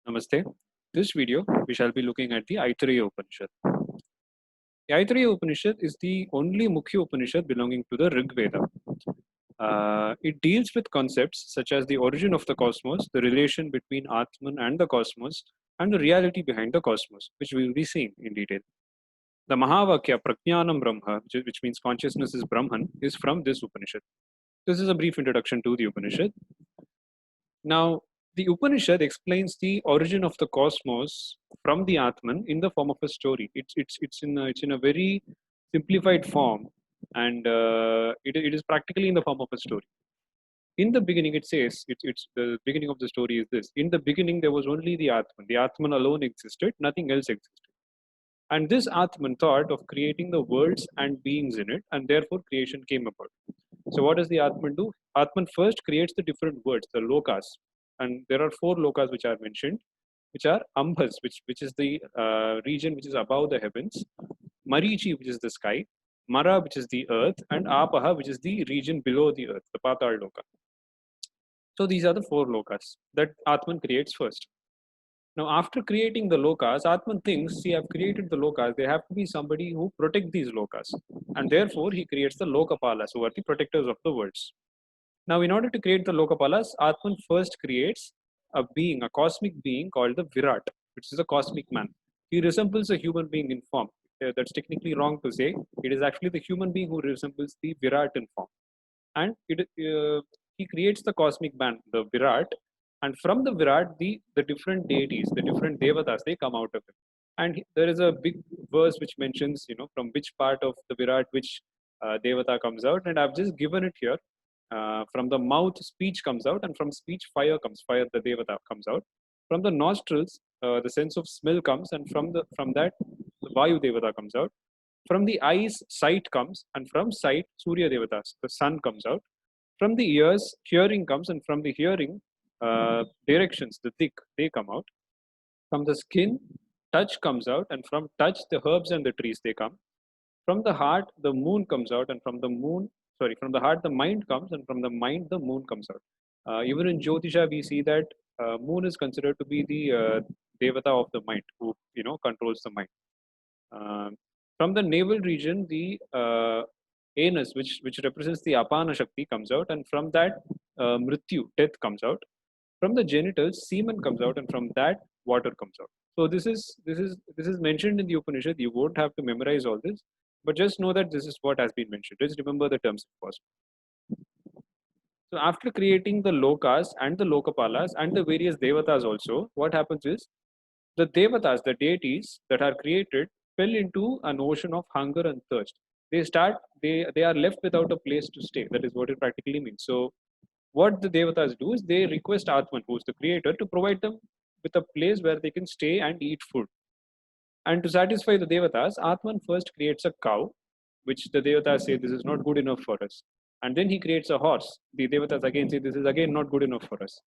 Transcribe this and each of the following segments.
Namaste. This video we shall be looking at the Aitareya Upanishad. The Aitareya Upanishad is the only Mukhya Upanishad belonging to the Rig Veda. It deals with concepts such as the origin of the cosmos, the relation between Atman and the cosmos, and the reality behind the cosmos, which we will be seeing in detail. The Mahavakya Prajnanam Brahma, which means consciousness is Brahman, is from this Upanishad. This is a brief introduction to the Upanishad. Now, the Upanishad explains the origin of the cosmos from the Atman in the form of a story. It's in a very simplified form, and it is practically in the form of a story. In the beginning, it says it's the beginning of the story is this. In the beginning, there was only the Atman. The Atman alone existed. Nothing else existed. And this Atman thought of creating the worlds and beings in it, and therefore creation came about. So what does the Atman do? Atman first creates the different worlds, the lokas, and there are four lokas which are mentioned, which are Ambhas, which is the region which is above the heavens, Marichi, which is the sky, Mara, which is the earth, and Apaha, which is the region below the earth, the Patal Loka. So these are the four lokas that Atman creates first. Now, after creating the lokas, Atman thinks, see, I've created the lokas, there have to be somebody who protect these lokas. And therefore, he creates the Lokapalas, who are the protectors of the worlds. Now, in order to create the Lokapalas, Atman first creates a being, a cosmic being called the Virat, which is a cosmic man. He resembles a human being in form. That's technically wrong to say. It is actually the human being who resembles the Virat in form. And he creates the cosmic man, the Virat, and from the Virat, the different deities, the different devatas, they come out of him. And there is a big verse which mentions, from which part of the Virat which devata comes out, and I've just given it here. From the mouth, speech comes out, and from speech, fire comes. Fire, the devata, comes out. From the nostrils, the sense of smell comes, and from that, the Vayu devata comes out. From the eyes, sight comes, and from sight, Surya devatas, the sun comes out. From the ears, hearing comes, and from the hearing, directions, the dik, they come out. From the skin, touch comes out, and from touch, the herbs and the trees, they come. From the heart, the moon comes out, and from the heart, the mind comes, and from the mind, the moon comes out. Even in Jyotisha, we see that moon is considered to be the devata of the mind, who controls the mind. From the navel region, the anus, which represents the apana shakti, comes out, and from that, mrityu, death, comes out. From the genitals, semen comes out, and from that, water comes out. So this is mentioned in the Upanishad. You won't have to memorize all this, but just know that this is what has been mentioned. Just remember the terms if possible. So after creating the lokas and the lokapalas and the various devatas also, what happens is the devatas, the deities that are created, fell into an ocean of hunger and thirst. They are left without a place to stay. That is what it practically means. So what the devatas do is they request Atman, who is the creator, to provide them with a place where they can stay and eat food. And to satisfy the devatas, Atman first creates a cow, which the devatas say this is not good enough for us. And then he creates a horse. The devatas again say this is again not good enough for us.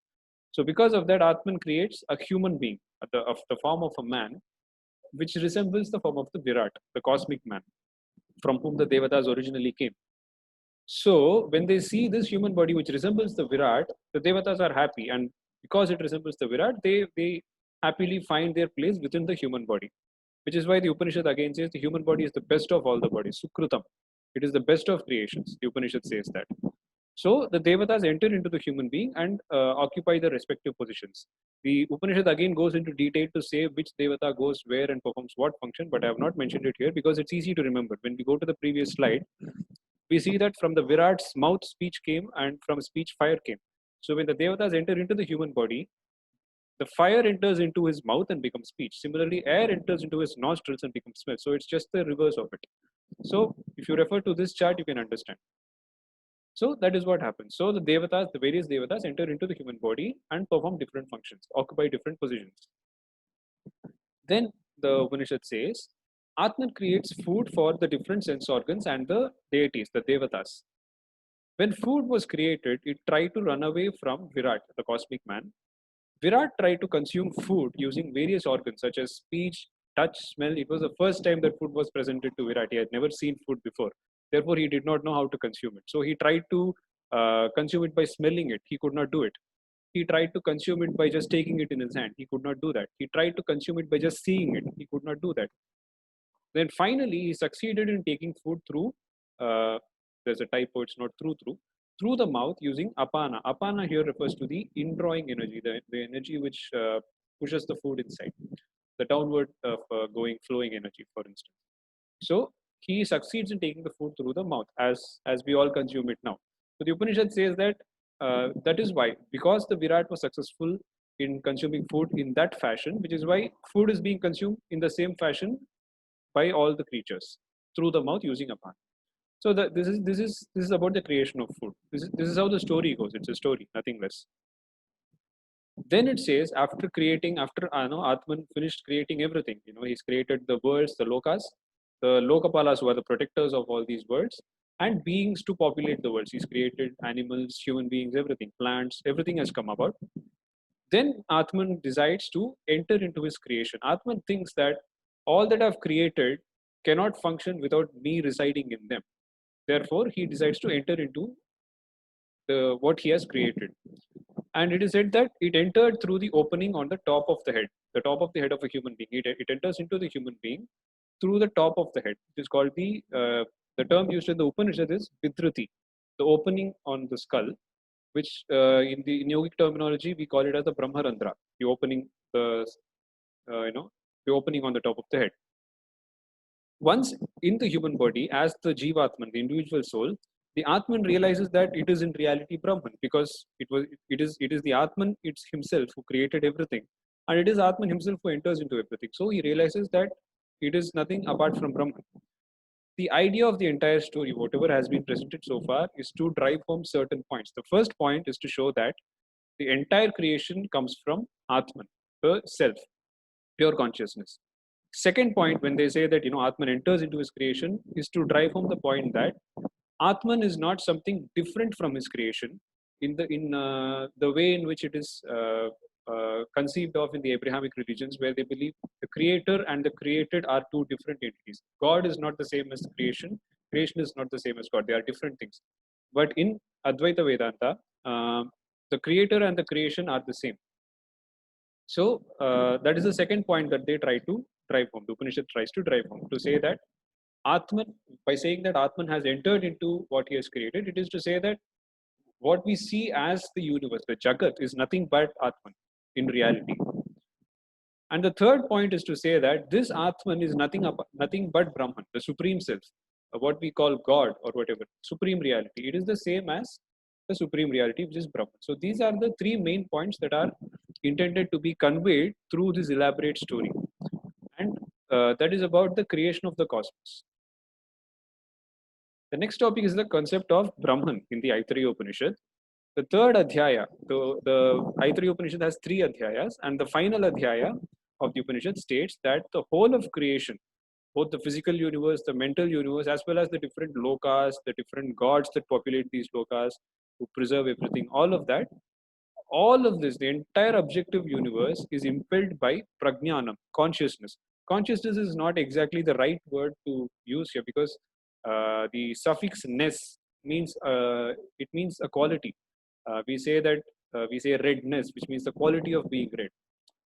So because of that, Atman creates a human being of the form of a man, which resembles the form of the Virat, the cosmic man, from whom the devatas originally came. So when they see this human body which resembles the Virat, the devatas are happy, and because it resembles the Virat, they happily find their place within the human body. Which is why the Upanishad again says the human body is the best of all the bodies, Sukrutam. It is the best of creations. The Upanishad says that. So the devatas enter into the human being and occupy the respective positions. The Upanishad again goes into detail to say which devata goes where and performs what function, but I have not mentioned it here because it's easy to remember. When we go to the previous slide, we see that from the Virat's mouth, speech came, and from speech, fire came. So when the devatas enter into the human body, the fire enters into his mouth and becomes speech. Similarly, air enters into his nostrils and becomes smell. So it's just the reverse of it. So if you refer to this chart, you can understand. So that is what happens. So the devatas, the various devatas enter into the human body and perform different functions, occupy different positions. Then the Upanishad says, Atman creates food for the different sense organs and the deities, the devatas. When food was created, it tried to run away from Virat, the cosmic man. Virat tried to consume food using various organs such as speech, touch, smell. It was the first time that food was presented to Virat. He had never seen food before. Therefore, he did not know how to consume it. So he tried to consume it by smelling it. He could not do it. He tried to consume it by just taking it in his hand. He could not do that. He tried to consume it by just seeing it. He could not do that. Then finally, he succeeded in taking food through, there's a typo, it's not through the mouth using apana. Apana here refers to the indrawing energy, the energy which pushes the food inside, the downward of flowing energy, for instance. So he succeeds in taking the food through the mouth, as we all consume it now. So the Upanishad says that that is why, because the Virat was successful in consuming food in that fashion, which is why food is being consumed in the same fashion by all the creatures through the mouth using apana. So this is about the creation of food. This is how the story goes. It's a story, nothing less. Then it says after Atman finished creating everything. He's created the worlds, the lokas, the lokapalas who are the protectors of all these worlds, and beings to populate the worlds. He's created animals, human beings, everything, plants, everything has come about. Then Atman decides to enter into his creation. Atman thinks that all that I've created cannot function without me residing in them. Therefore, he decides to enter into what he has created. And it is said that it entered through the opening on the top of the head of a human being. It enters into the human being through the top of the head. It is called the term used in the Upanishad is Vidruti, the opening on the skull, which in yogic terminology we call it as the Brahmarandra, the opening, the opening on the top of the head. Once in the human body, as the Jivatman, the individual soul, the Atman realizes that it is in reality Brahman, because it is the Atman, it's himself who created everything, and it is Atman himself who enters into everything. So he realizes that it is nothing apart from Brahman. The idea of the entire story, whatever has been presented so far, is to drive home certain points. The first point is to show that the entire creation comes from Atman, the self, pure consciousness. Second point, when they say that Atman enters into his creation, is to drive home the point that Atman is not something different from his creation in the way in which it is conceived of in the Abrahamic religions, where they believe the creator and the created are two different entities. God is not the same as creation. Creation is not the same as God. They are different things. But in Advaita Vedanta, the creator and the creation are the same. So that is the second point that they try to drive home. The Upanishad tries to drive home, to say that Atman, by saying that Atman has entered into what he has created, it is to say that what we see as the universe, the Jagat, is nothing but Atman in reality. And the third point is to say that this Atman is nothing but Brahman, the supreme self, what we call God or whatever, supreme reality. It is the same as the supreme reality, which is Brahman. So these are the three main points that are intended to be conveyed through this elaborate story. And that is about the creation of the cosmos. The next topic is the concept of Brahman in the Aitareya Upanishad. The third adhyaya, the Aitareya Upanishad has three adhyayas, and the final adhyaya of the Upanishad states that the whole of creation, both the physical universe, the mental universe, as well as the different lokas, the different gods that populate these lokas, who preserve everything, all of this, the entire objective universe is impelled by prajnanam, consciousness. Consciousness is not exactly the right word to use here, because the suffix ness means it means a quality. We say redness, which means the quality of being red.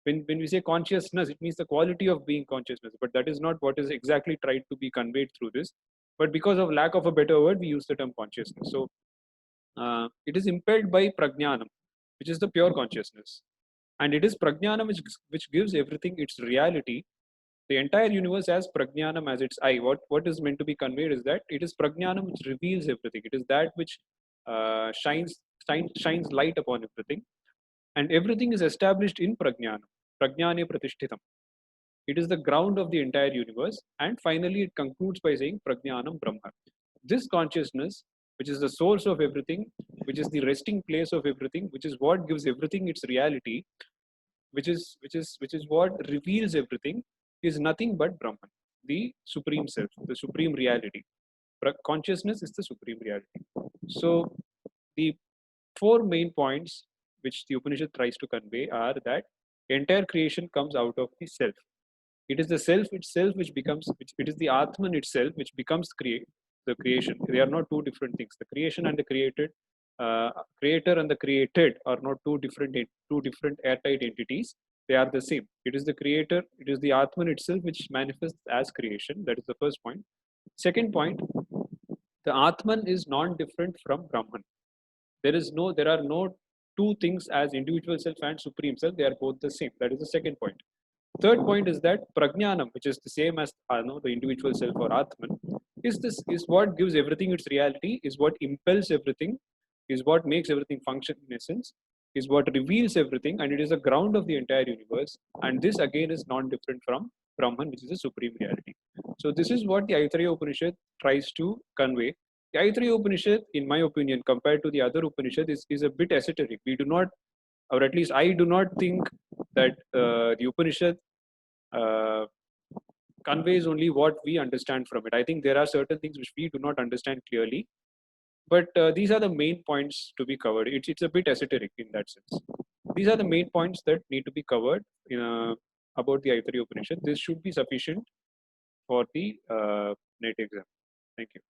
When we say consciousness, it means the quality of being consciousness, but that is not what is exactly tried to be conveyed through this. But because of lack of a better word, we use the term consciousness. So it is impelled by prajnanam, which is the pure consciousness, and it is prajnanam which gives everything its reality. The entire universe has prajnanam as its eye. What is meant to be conveyed is that it is prajnanam which reveals everything. It is that which shines light upon everything, and everything is established in prajnanam. Prajnane pratishthitam. It is the ground of the entire universe, and finally it concludes by saying prajnanam Brahma. This consciousness, which is the source of everything, which is the resting place of everything, which is what gives everything its reality, which is what reveals everything, is nothing but Brahman, the supreme self, the supreme reality. Consciousness is the supreme reality. So the four main points which the Upanishad tries to convey are that entire creation comes out of the self. It is the self itself it is the Atman itself which becomes the creation. They are not two different things. The creation and the created creator and the created are not two different airtight entities. They are the same. It is the creator, it is the Atman itself which manifests as creation. That is the first point. Second point, the Atman is non-different from Brahman. There are no two things as individual self and supreme self. They are both the same. That is the second point. Third point is that prajnanam, which is the same as the individual self or Atman, is what gives everything its reality, is what impels everything, is what makes everything function in essence, is what reveals everything, and it is the ground of the entire universe. And this again is non-different from Brahman, which is the supreme reality. So this is what the Aitareya Upanishad tries to convey. The Aitareya Upanishad, in my opinion, compared to the other Upanishad, is a bit esoteric. We do not, or at least I do not think that the Upanishad uh, conveys only what we understand from it. I think there are certain things which we do not understand clearly, but these are the main points to be covered. It's a bit esoteric in that sense. These are the main points that need to be covered about the Aitareya Upanishad. This should be sufficient for the NET exam. Thank you.